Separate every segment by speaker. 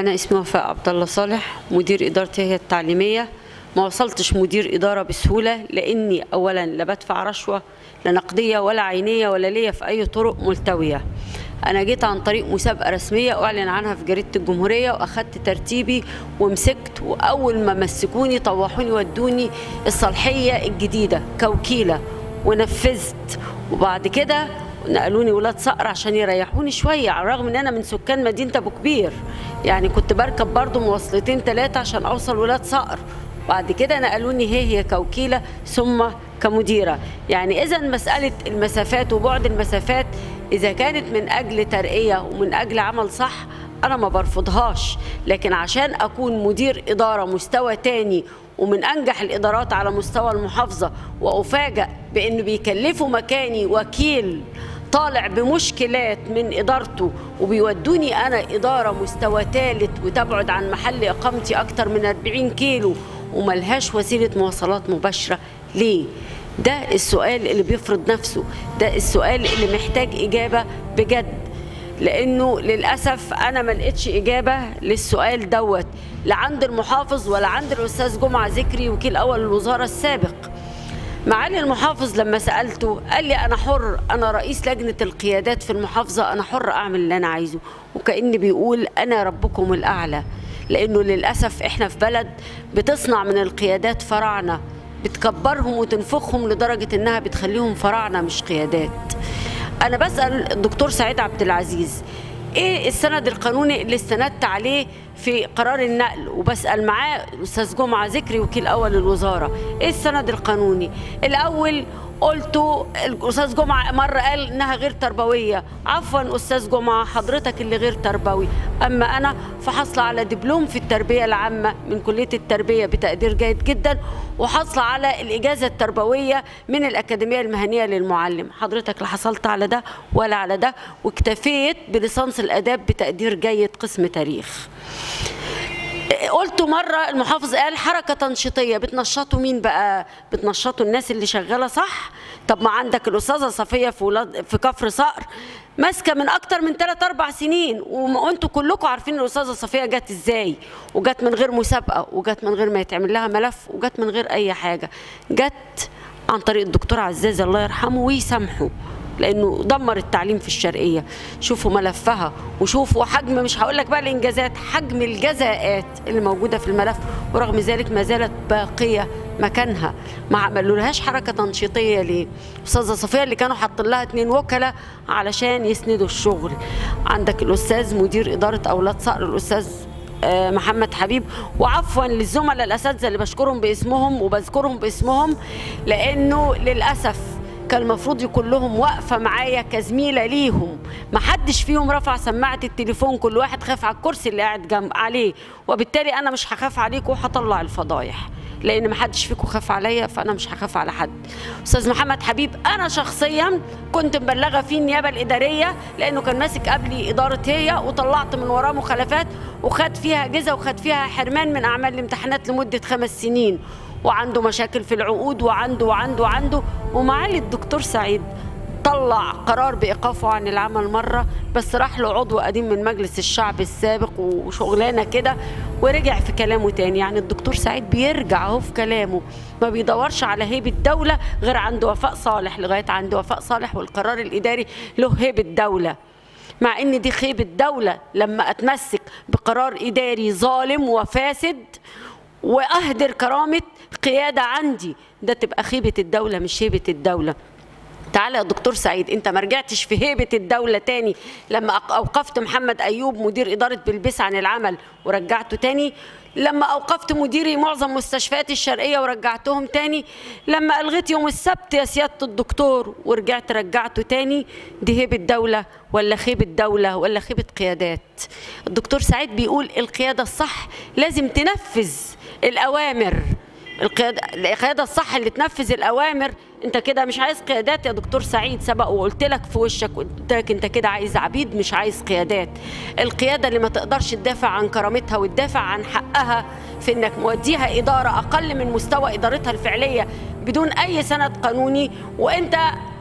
Speaker 1: أنا اسمي وفاء عبد الله صالح، مدير إدارة هي التعليمية. ما وصلتش مدير إدارة بسهولة، لأني أولا لا بدفع رشوة لا نقدية ولا عينية ولا ليا في أي طرق ملتوية. أنا جيت عن طريق مسابقة رسمية أعلن عنها في جريدة الجمهورية، وأخدت ترتيبي ومسكت، وأول ما مسكوني طوحوني ودوني الصالحية الجديدة كوكيلة ونفذت. وبعد كده نقلوني ولاد صقر عشان يريحوني شويه، على الرغم ان انا من سكان مدينه ابو كبير، يعني كنت بركب برضو مواصلتين 3 عشان اوصل ولاد صقر. بعد كده نقلوني هي كوكيله ثم كمديره. يعني اذا مساله المسافات وبعد المسافات اذا كانت من اجل ترقيه ومن اجل عمل صح انا ما برفضهاش، لكن عشان اكون مدير اداره مستوى تاني ومن انجح الادارات على مستوى المحافظه، وافاجئ بانه بيكلفوا مكاني وكيل طالع بمشكلات من ادارته وبيودوني انا اداره مستوى ثالث وتبعد عن محل اقامتي اكتر من 40 كيلو وملهاش وسيله مواصلات مباشره. ليه؟ ده السؤال اللي بيفرض نفسه، ده السؤال اللي محتاج اجابه بجد، لانه للاسف انا ما لقيتش اجابه للسؤال دوت لا عند المحافظ ولا عند الاستاذ جمعه ذكري وكيل اول الوزاره السابق. معالي المحافظ لما سالته قال لي انا حر، انا رئيس لجنه القيادات في المحافظه، انا حر اعمل اللي انا عايزه، وكأني بيقول انا ربكم الاعلى. لانه للاسف احنا في بلد بتصنع من القيادات فراعنه، بتكبرهم وتنفخهم لدرجه انها بتخليهم فراعنه مش قيادات. أنا بسأل الدكتور سعيد عبد العزيز إيه السند القانوني اللي استندت عليه في قرار النقل، وبسأل معاه الأستاذ جمعة ذكري وكيل أول الوزارة إيه السند القانوني. الأول قلته الأستاذ جمعة مرة قال إنها غير تربوية، عفوا أستاذ جمعة حضرتك اللي غير تربوي، أما أنا فحصل على دبلوم في التربية العامة من كلية التربية بتقدير جيد جدا، وحصل على الإجازة التربوية من الأكاديمية المهنية للمعلم. حضرتك لا حصلت على ده ولا على ده، واكتفيت بليسانس الآداب بتقدير جيد قسم تاريخ. قلت مرة المحافظ قال حركة تنشيطية، بتنشطوا مين بقى؟ بتنشطوا الناس اللي شغالة صح؟ طب ما عندك الأستاذة صفية في كفر صقر ماسكة من أكتر من 3-4 سنين، وأنتوا كلكم عارفين الأستاذة صفية جت إزاي، وجت من غير مسابقة، وجت من غير ما يتعمل لها ملف، وجت من غير أي حاجة، جت عن طريق الدكتور عزازي الله يرحمه ويسامحه، لانه دمر التعليم في الشرقيه. شوفوا ملفها وشوفوا حجم، مش هقول لك بقى الانجازات، حجم الجزاءات اللي موجوده في الملف، ورغم ذلك ما زالت باقيه مكانها. ما عملولهاش حركه تنشيطيه ليه؟ استاذه صفيه اللي كانوا حاطين لها 2 وكلاء علشان يسندوا الشغل. عندك الاستاذ مدير اداره اولاد صقر الاستاذ محمد حبيب، وعفوا للزملاء الاساتذه اللي بشكرهم باسمهم وبذكرهم باسمهم، لانه للاسف كان المفروض يكون لهم واقفه معايا كزميله ليهم، ما حدش فيهم رفع سماعه التليفون، كل واحد خاف على الكرسي اللي قاعد جنب عليه، وبالتالي انا مش هخاف عليكم وهطلع الفضايح، لان ما حدش فيكم خاف عليا فانا مش هخاف على حد. استاذ محمد حبيب انا شخصيا كنت مبلغه فيه النيابه الاداريه، لانه كان ماسك قبلي اداره هي، وطلعت من وراه مخالفات وخد فيها جزا وخد فيها حرمان من اعمال الامتحانات لمده 5 سنين، وعنده مشاكل في العقود وعنده. ومعالي الدكتور سعيد طلع قرار بإيقافه عن العمل مرة، بس راح له عضو قديم من مجلس الشعب السابق وشغلانة كده ورجع في كلامه تاني. يعني الدكتور سعيد بيرجع اهو في كلامه، ما بيدورش على هيبة دولة غير عند وفاء صالح، لغاية عند وفاء صالح والقرار الإداري له هيبة دولة، مع ان دي خيبة دولة لما اتمسك بقرار إداري ظالم وفاسد واهدر كرامه قياده عندي، ده تبقى خيبه الدوله مش هيبه الدوله. تعالى يا دكتور سعيد، انت ما رجعتش في هيبه الدوله تاني لما اوقفت محمد ايوب مدير اداره بلبيس عن العمل ورجعته تاني، لما اوقفت مديري معظم مستشفيات الشرقيه ورجعتهم تاني، لما الغيت يوم السبت يا سياده الدكتور ورجعت رجعته تاني. دي هيبه دوله ولا خيبه دوله ولا خيبه قيادات؟ الدكتور سعيد بيقول القياده الصح لازم تنفذ الأوامر، القيادة الصح اللي تنفذ الأوامر. أنت كده مش عايز قيادات يا دكتور سعيد، سبق وقلت لك في وشك، قلت لك أنت كده عايز عبيد مش عايز قيادات. القيادة اللي ما تقدرش تدافع عن كرامتها وتدافع عن حقها في إنك موديها إدارة أقل من مستوى إدارتها الفعلية بدون أي سند قانوني، وأنت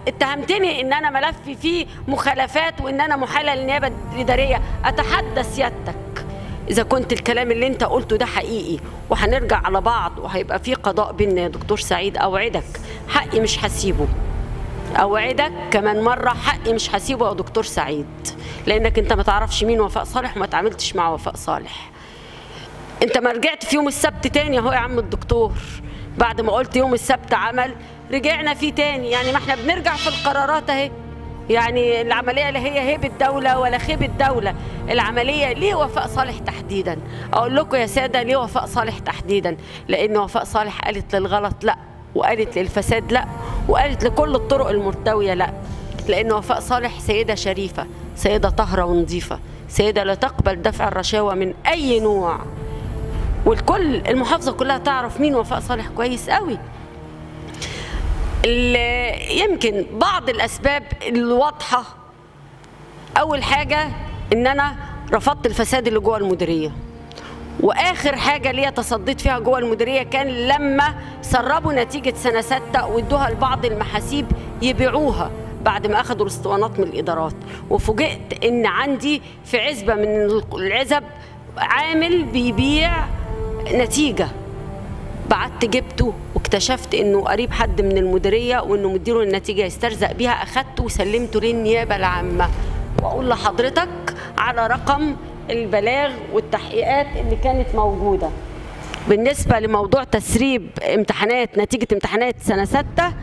Speaker 1: اتهمتني إن أنا ملفي فيه مخالفات وإن أنا محالة للنيابة الإدارية. أتحدى سيادتك اذا كنت الكلام اللي انت قلته ده حقيقي وهنرجع على بعض وهيبقى في قضاء بيننا يا دكتور سعيد، اوعدك حقي مش هسيبه، اوعدك كمان مره حقي مش هسيبه يا دكتور سعيد، لانك انت ما تعرفش مين وفاء صالح وما تعاملتش مع وفاء صالح. انت ما رجعت في يوم السبت تاني اهو يا عم الدكتور، بعد ما قلت يوم السبت عمل رجعنا فيه تاني، يعني ما احنا بنرجع في القرارات اهي. يعني العمليه لا هي هيبه دوله ولا خيبه دوله، العمليه ليه وفاء صالح تحديدا؟ اقول لكم يا ساده ليه وفاء صالح تحديدا؟ لان وفاء صالح قالت للغلط لا، وقالت للفساد لا، وقالت لكل الطرق المرتويه لا. لان وفاء صالح سيده شريفه، سيده طاهره ونظيفه، سيده لا تقبل دفع الرشاوى من اي نوع. والكل المحافظه كلها تعرف مين وفاء صالح كويس قوي. يمكن بعض الاسباب الواضحه، اول حاجه ان انا رفضت الفساد اللي جوه المديريه، واخر حاجه ليا تصديت فيها جوه المديريه كان لما سربوا نتيجه سنه 6 وادوها لبعض المحاسيب يبيعوها بعد ما اخذوا الاسطوانات من الادارات، وفوجئت ان عندي في عزبه من العزب عامل بيبيع نتيجه، بعت جبته واكتشفت انه قريب حد من المديريه وانه مديله النتيجه يسترزق بيها، اخدته وسلمته للنيابه العامه. واقول لحضرتك على رقم البلاغ والتحقيقات اللي كانت موجوده. بالنسبه لموضوع تسريب نتيجه امتحانات سنه 6،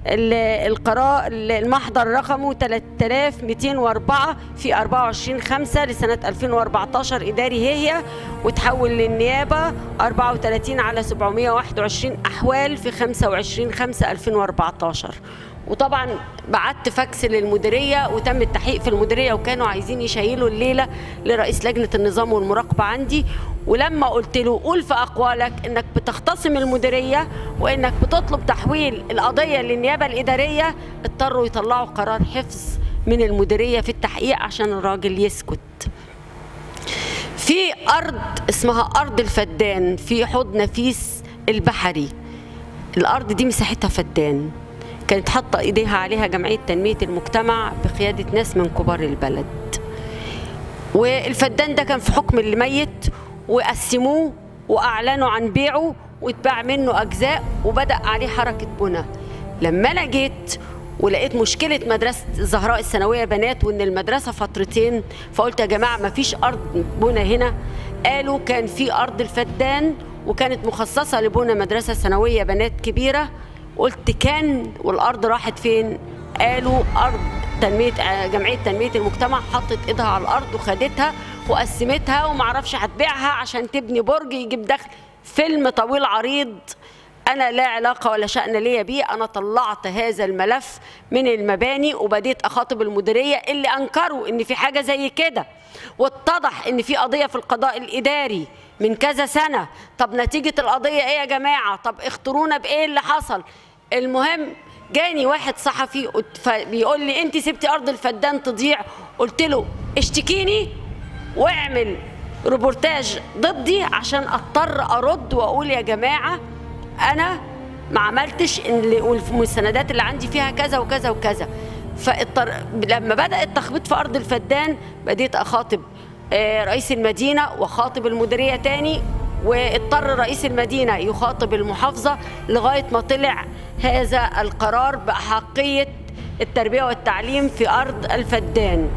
Speaker 1: القرار المحضر رقمه 3204 في 24/5 لسنة 2014 إداري هي، وتحول للنيابة 34/721 أحوال في 25/5/2014. وطبعا بعت فاكس للمديريه وتم التحقيق في المديريه، وكانوا عايزين يشيلوا الليله لرئيس لجنه النظام والمراقبه عندي. ولما قلت له قول في اقوالك انك بتختصم المديريه وانك بتطلب تحويل القضيه للنيابه الاداريه، اضطروا يطلعوا قرار حفظ من المديريه في التحقيق عشان الراجل يسكت. في ارض اسمها ارض الفدان في حوض نفيس البحري، الارض دي مساحتها فدان، كانت حاطه ايديها عليها جمعيه تنميه المجتمع بقياده ناس من كبار البلد، والفدان ده كان في حكم اللي ميت، وقسموه واعلنوا عن بيعه واتباع منه اجزاء وبدا عليه حركه بنى. لما انا جيت ولقيت مشكله مدرسه الزهراء الثانويه بنات وان المدرسه فترتين، فقلت يا جماعه ما فيش ارض بنى هنا. قالوا كان في ارض الفدان وكانت مخصصه لبنى مدرسه ثانويه بنات كبيره. قلت كان، والارض راحت فين؟ قالوا ارض جمعيه تنميه المجتمع حطت ايدها على الارض وخدتها وقسمتها ومعرفش هتبيعها عشان تبني برج يجيب دخل. فيلم طويل عريض انا لا علاقه ولا شأن ليا بيه. انا طلعت هذا الملف من المباني وبديت اخاطب المديريه اللي انكروا ان في حاجه زي كده، واتضح ان في قضيه في القضاء الاداري من كذا سنه. طب نتيجه القضيه ايه يا جماعه؟ طب اخترونا بايه اللي حصل؟ المهم جاني واحد صحفي بيقول لي انت سبتي ارض الفدان تضيع. قلت له اشتكيني واعمل ريبورتاج ضدي عشان اضطر ارد واقول يا جماعه انا ما عملتش، والمستندات اللي عندي فيها كذا وكذا وكذا. لما بدا التخبيط في ارض الفدان بديت اخاطب رئيس المدينه واخاطب المديريه تاني، واضطر رئيس المدينه يخاطب المحافظه لغايه ما طلع هذا القرار باحقيه التربيه والتعليم في ارض الفدان.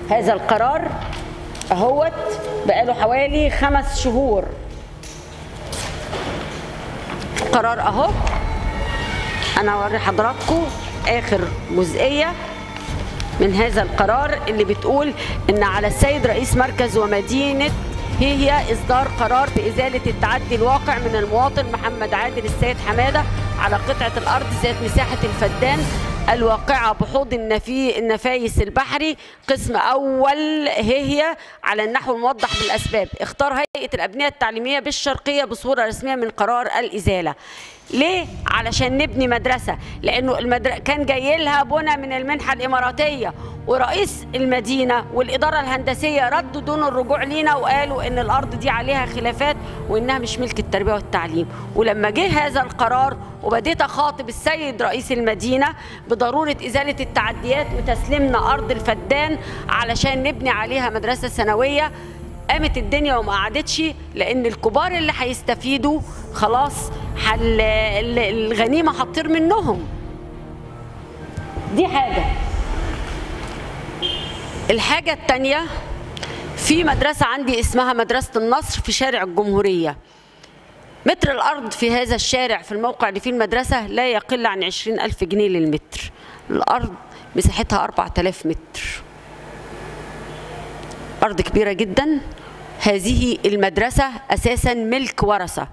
Speaker 1: هذا القرار اهوت بقاله حوالي 5 شهور. قرار اهو، انا اوري حضراتكم اخر جزئيه من هذا القرار اللي بتقول ان على السيد رئيس مركز ومدينه هي إصدار قرار بإزالة التعدي الواقع من المواطن محمد عادل السيد حمادة على قطعة الأرض ذات مساحة الفدان الواقعة بحوض النفايس البحري قسم أول هي على النحو الموضح بالأسباب. اختار هيئة الأبنية التعليمية بالشرقية بصورة رسمية من قرار الإزالة. ليه؟ علشان نبني مدرسة، لأنه كان جاي لها بنى من المنحة الإماراتية، ورئيس المدينة والإدارة الهندسية ردوا دون الرجوع لينا وقالوا إن الأرض دي عليها خلافات وإنها مش ملك التربية والتعليم. ولما جه هذا القرار وبديت أخاطب السيد رئيس المدينة بضرورة إزالة التعديات وتسليمنا أرض الفدان علشان نبني عليها مدرسة ثانوية، قامت الدنيا وما قعدتش، لان الكبار اللي هيستفيدوا خلاص الغنيمه هتطير منهم. دي حاجه. الحاجه الثانيه، في مدرسه عندي اسمها مدرسه النصر في شارع الجمهوريه. متر الارض في هذا الشارع في الموقع اللي فيه المدرسه لا يقل عن 20,000 جنيه للمتر. الارض مساحتها 4000 متر، أرض كبيرة جدا. هذه المدرسة أساسا ملك ورثة،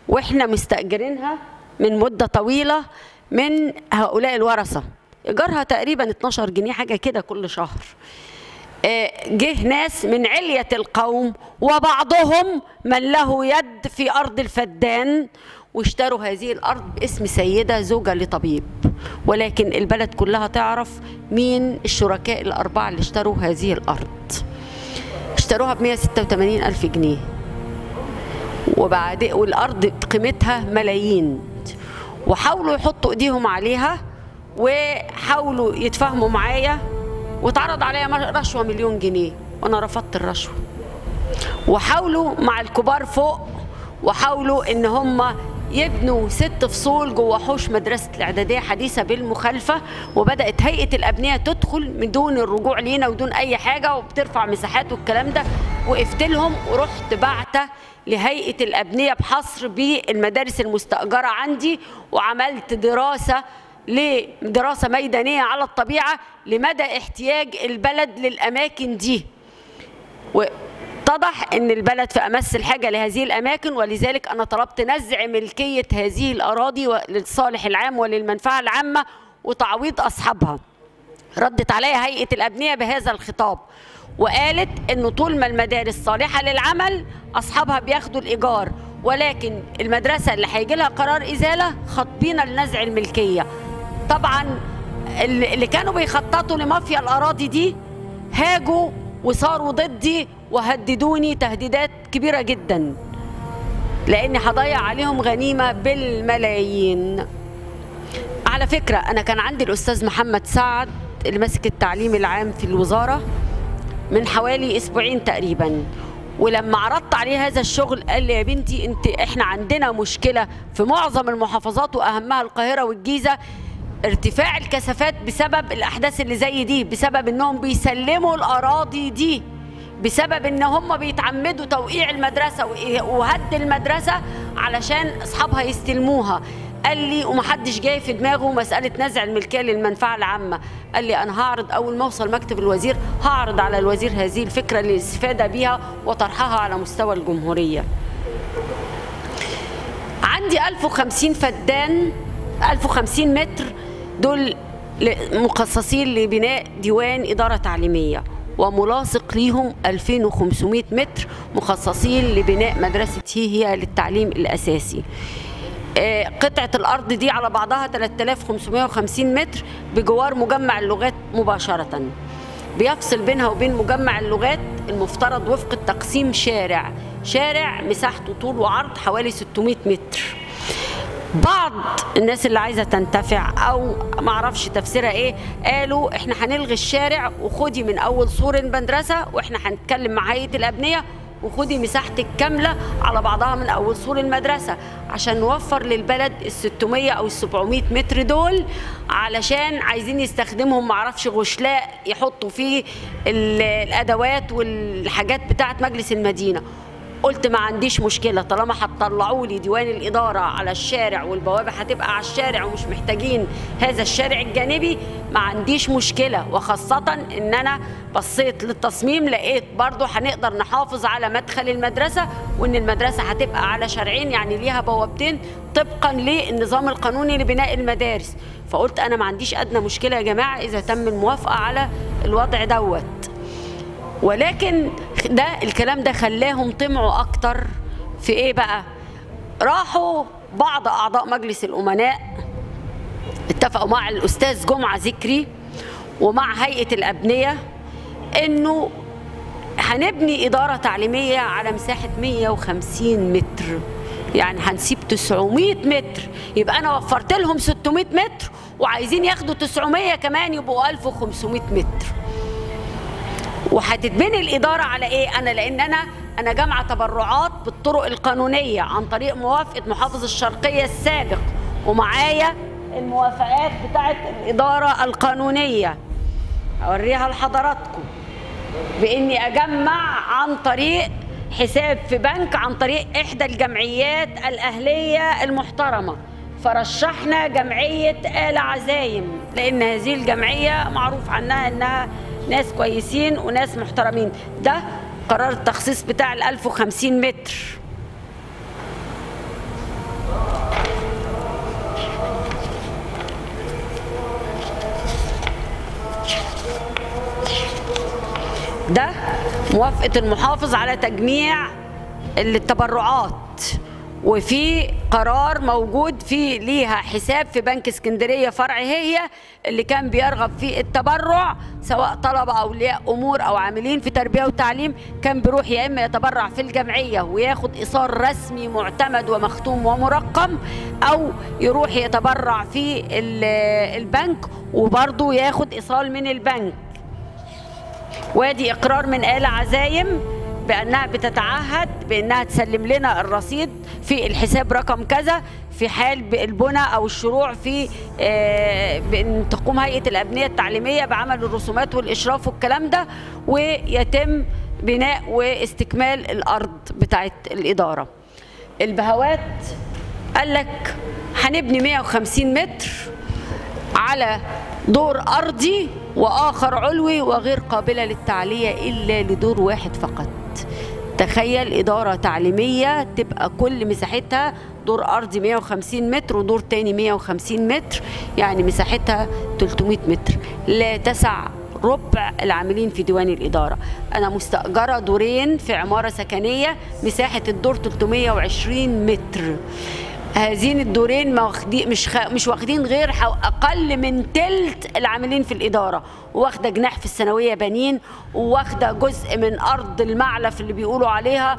Speaker 1: وإحنا مستأجرينها من مدة طويلة من هؤلاء الورثة. إيجارها تقريبا 12 جنيه حاجة كده كل شهر. جه ناس من علية القوم وبعضهم من له يد في أرض الفدان واشتروا هذه الأرض باسم سيدة زوجة لطبيب، ولكن البلد كلها تعرف مين الشركاء الأربعة اللي اشتروا هذه الأرض. اشتروها ب186,000 جنيه، والأرض قيمتها ملايين، وحاولوا يحطوا ايديهم عليها وحاولوا يتفاهموا معايا، واتعرض عليا رشوة 1,000,000 جنيه وانا رفضت الرشوة. وحاولوا مع الكبار فوق، وحاولوا ان هم يبنوا 6 فصول جوه حوش مدرسة الإعدادية حديثة بالمخالفة، وبدأت هيئة الأبنية تدخل من دون الرجوع لينا ودون أي حاجة، وبترفع مساحات والكلام ده. وقفت لهم ورحت بعتة لهيئة الأبنية بحصر بالمدارس المستأجرة عندي، وعملت دراسة ميدانية على الطبيعة لمدى احتياج البلد للأماكن دي. اتضح ان البلد في امس الحاجه لهذه الاماكن، ولذلك انا طلبت نزع ملكيه هذه الاراضي للصالح العام وللمنفعه العامه وتعويض اصحابها. ردت عليها هيئه الابنيه بهذا الخطاب، وقالت انه طول ما المدارس صالحه للعمل اصحابها بياخدوا الايجار، ولكن المدرسه اللي هيجي لها قرار ازاله خاطبين لنزع الملكيه. طبعا اللي كانوا بيخططوا لمافيا الاراضي دي هاجوا وصاروا ضدي وهددوني تهديدات كبيرة جدا، لأني هضيع عليهم غنيمة بالملايين. على فكرة أنا كان عندي الأستاذ محمد سعد اللي ماسك التعليم العام في الوزارة من حوالي أسبوعين تقريبا، ولما عرضت عليه هذا الشغل قال لي يا بنتي احنا عندنا مشكلة في معظم المحافظات وأهمها القاهرة والجيزة، ارتفاع الكثافات بسبب الأحداث اللي زي دي، بسبب انهم بيسلموا الأراضي دي، بسبب ان هم بيتعمدوا توقيع المدرسة وهد المدرسة علشان اصحابها يستلموها. قال لي ومحدش جاي في دماغه مسألة نزع الملكية للمنفعة العامة. قال لي انا هعرض اول ما اوصل مكتب الوزير هعرض على الوزير هذه الفكرة للاستفادة بيها وطرحها على مستوى الجمهورية. عندي 1050 فدان، 1050 متر دول مخصصين لبناء ديوان إدارة تعليمية، وملاصق ليهم 2500 متر مخصصين لبناء مدرسة هي للتعليم الأساسي. قطعة الأرض دي على بعضها 3550 متر بجوار مجمع اللغات مباشرة، بيفصل بينها وبين مجمع اللغات المفترض وفق التقسيم شارع مساحته طول وعرض حوالي 600 متر. بعض الناس اللي عايزه تنتفع او ما اعرفش تفسيرها ايه قالوا احنا هنلغي الشارع وخدي من اول سور المدرسه، واحنا هنتكلم مع هيئه الابنيه وخدي مساحتك كامله على بعضها من اول سور المدرسه عشان نوفر للبلد ال 600 او ال 700 متر دول، علشان عايزين يستخدمهم ما اعرفش غشلاء يحطوا فيه الادوات والحاجات بتاعه مجلس المدينه. قلت ما عنديش مشكلة طالما هتطلعوا لي ديوان الإدارة على الشارع والبوابة هتبقى على الشارع ومش محتاجين هذا الشارع الجانبي، ما عنديش مشكلة. وخاصة إن أنا بصيت للتصميم لقيت برضو هنقدر نحافظ على مدخل المدرسة، وإن المدرسة هتبقى على شارعين يعني ليها بوابتين طبقا للنظام القانوني لبناء المدارس. فقلت أنا ما عنديش أدنى مشكلة يا جماعة إذا تم الموافقة على الوضع دوت. ولكن الكلام ده خلاهم طمعوا اكتر في ايه بقى؟ راحوا بعض اعضاء مجلس الامناء اتفقوا مع الاستاذ جمعه ذكري ومع هيئه الابنيه انه هنبني اداره تعليميه على مساحه 150 متر، يعني هنسيب 900 متر، يبقى انا وفرت لهم 600 متر وعايزين ياخدوا 900 كمان يبقوا 1500 متر. وهتتبني الاداره على ايه؟ لان انا أنا جامعة تبرعات بالطرق القانونية عن طريق موافقة محافظ الشرقية السابق، ومعايا الموافقات بتاعت الإدارة القانونية أوريها لحضراتكم، بإني أجمع عن طريق حساب في بنك عن طريق إحدى الجمعيات الأهلية المحترمة. فرشحنا جمعية آل عزايم لأن هذه الجمعية معروف عنها إنها ناس كويسين وناس محترمين. ده قرار التخصيص بتاع 1050 متر. ده موافقة المحافظ على تجميع التبرعات، وفي قرار موجود فيه ليها حساب في بنك اسكندرية فرع هي اللي كان بيرغب في التبرع سواء طلبة أولياء أمور أو عاملين في تربية وتعليم، كان بيروح يا إما يتبرع في الجمعية وياخد إيصال رسمي معتمد ومختوم ومرقم، أو يروح يتبرع في البنك وبرضه ياخد إيصال من البنك. وادي إقرار من آل عزايم بأنها بتتعهد بأنها تسلم لنا الرصيد في الحساب رقم كذا في حال البناء أو الشروع في بأن تقوم هيئة الأبنية التعليمية بعمل الرسومات والإشراف والكلام ده، ويتم بناء واستكمال الأرض بتاعت الإدارة. البهوات قال لك هنبني 150 متر على دور أرضي وآخر علوي وغير قابلة للتعلية إلا لدور واحد فقط. تخيل إدارة تعليمية تبقى كل مساحتها دور أرضي 150 متر ودور تاني 150 متر، يعني مساحتها 300 متر، لا تسع ربع العاملين في ديوان الإدارة. أنا مستأجرة دورين في عمارة سكنية مساحة الدور 320 متر. هذين الدورين مش واخدين غير اقل من تلت العاملين في الاداره، واخده جناح في الثانويه بنين، وواخده جزء من ارض المعلف اللي بيقولوا عليها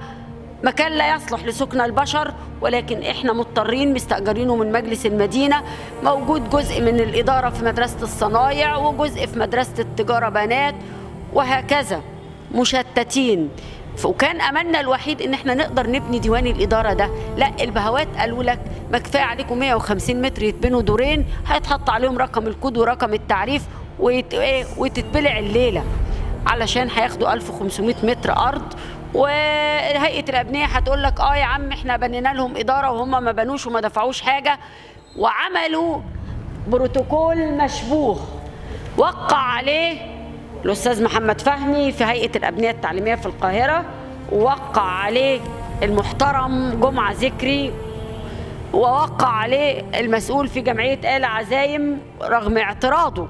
Speaker 1: مكان لا يصلح لسكن البشر، ولكن احنا مضطرين مستاجرينه من مجلس المدينه. موجود جزء من الاداره في مدرسه الصنايع وجزء في مدرسه التجاره بنات وهكذا مشتتين. وكان املنا الوحيد ان احنا نقدر نبني ديوان الاداره ده. لا، البهوات قالوا لك ما كفايه عليكم 150 متر يتبنوا دورين، هيتحط عليهم رقم الكود ورقم التعريف وتتبلع الليله، علشان هياخدوا 1500 متر ارض. وهيئه الابنيه هتقول لك يا عم احنا بنينا لهم اداره وهم ما بنوش وما دفعوش حاجه. وعملوا بروتوكول مشبوه وقع عليه الأستاذ محمد فهمي في هيئة الأبنية التعليمية في القاهرة، ووقع عليه المحترم جمعة ذكري، ووقع عليه المسؤول في جمعية آل عزايم رغم اعتراضه